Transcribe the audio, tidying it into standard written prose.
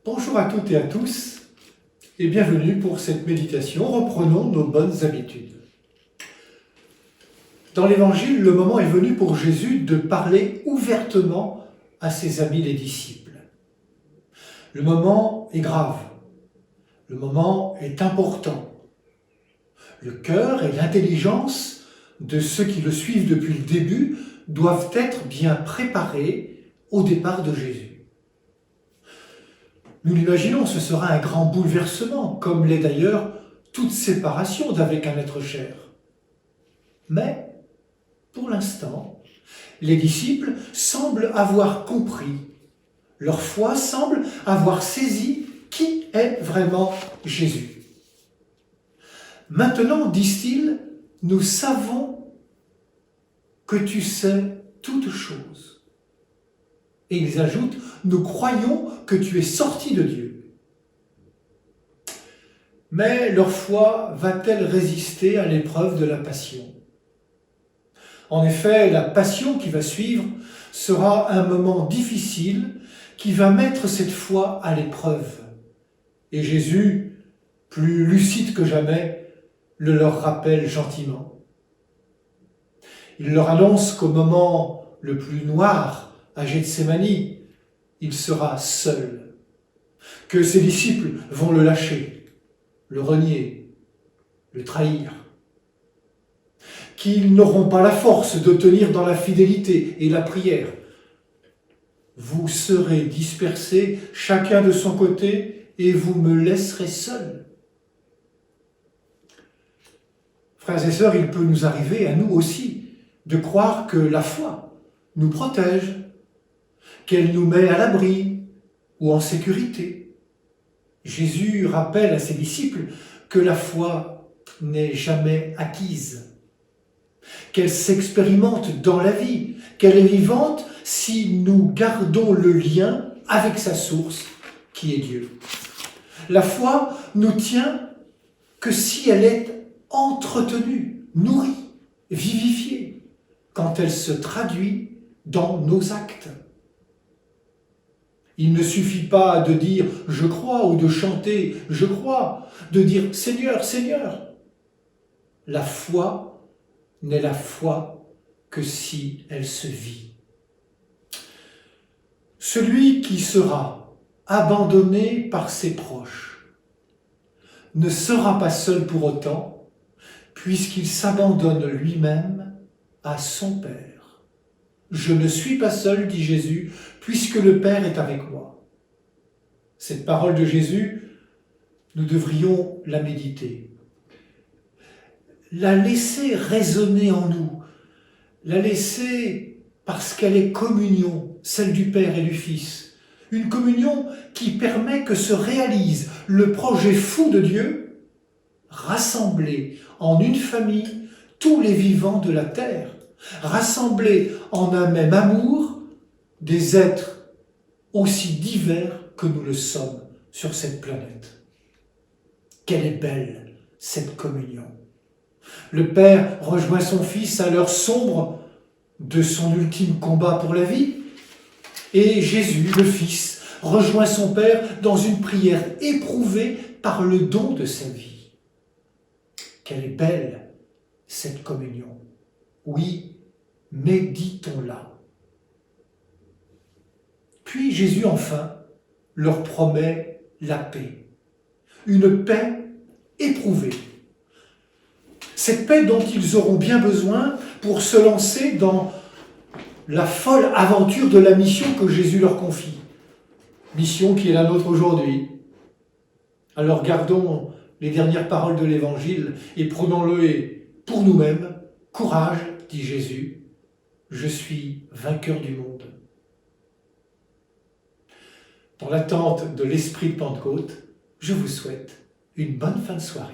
Bonjour à toutes et à tous et bienvenue pour cette méditation. Reprenons nos bonnes habitudes. Dans l'Évangile, le moment est venu pour Jésus de parler ouvertement à ses amis les disciples. Le moment est grave, le moment est important. Le cœur et l'intelligence de ceux qui le suivent depuis le début doivent être bien préparés au départ de Jésus. Nous l'imaginons, ce sera un grand bouleversement, comme l'est d'ailleurs toute séparation d'avec un être cher. Mais, pour l'instant, les disciples semblent avoir compris. Leur foi semble avoir saisi qui est vraiment Jésus. Maintenant, disent-ils, nous savons que tu sais toutes choses. Et ils ajoutent, nous croyons que tu es sorti de Dieu. Mais leur foi va-t-elle résister à l'épreuve de la passion ? En effet, la passion qui va suivre sera un moment difficile qui va mettre cette foi à l'épreuve. Et Jésus, plus lucide que jamais, le leur rappelle gentiment. Il leur annonce qu'au moment le plus noir, à Gethsémani, il sera seul, que ses disciples vont le lâcher, le renier, le trahir, qu'ils n'auront pas la force de tenir dans la fidélité et la prière. Vous serez dispersés, chacun de son côté, et vous me laisserez seul. Frères et sœurs, il peut nous arriver, à nous aussi, de croire que la foi nous protège, qu'elle nous met à l'abri ou en sécurité. Jésus rappelle à ses disciples que la foi n'est jamais acquise, qu'elle s'expérimente dans la vie, qu'elle est vivante si nous gardons le lien avec sa source qui est Dieu. La foi nous tient que si elle est entretenue, nourrie, vivifiée, quand elle se traduit dans nos actes. Il ne suffit pas de dire « je crois » ou de chanter « je crois », de dire « Seigneur, Seigneur ». La foi n'est la foi que si elle se vit. Celui qui sera abandonné par ses proches ne sera pas seul pour autant, puisqu'il s'abandonne lui-même à son Père. Je ne suis pas seul, dit Jésus, puisque le Père est avec moi. Cette parole de Jésus, nous devrions la méditer, la laisser résonner en nous, la laisser parce qu'elle est communion, celle du Père et du Fils. Une communion qui permet que se réalise le projet fou de Dieu, rassembler en une famille tous les vivants de la terre, rassembler en un même amour des êtres aussi divers que nous le sommes sur cette planète. Quelle est belle cette communion! Le Père rejoint son Fils à l'heure sombre de son ultime combat pour la vie, et Jésus, le Fils, rejoint son Père dans une prière éprouvée par le don de sa vie. Quelle est belle cette communion! Oui, méditons-la. Puis Jésus, enfin, leur promet la paix. Une paix éprouvée. Cette paix dont ils auront bien besoin pour se lancer dans la folle aventure de la mission que Jésus leur confie. Mission qui est la nôtre aujourd'hui. Alors gardons les dernières paroles de l'Évangile et prenons-le pour nous-mêmes. Courage, dit Jésus, je suis vainqueur du monde. Dans l'attente de l'Esprit de Pentecôte, je vous souhaite une bonne fin de soirée.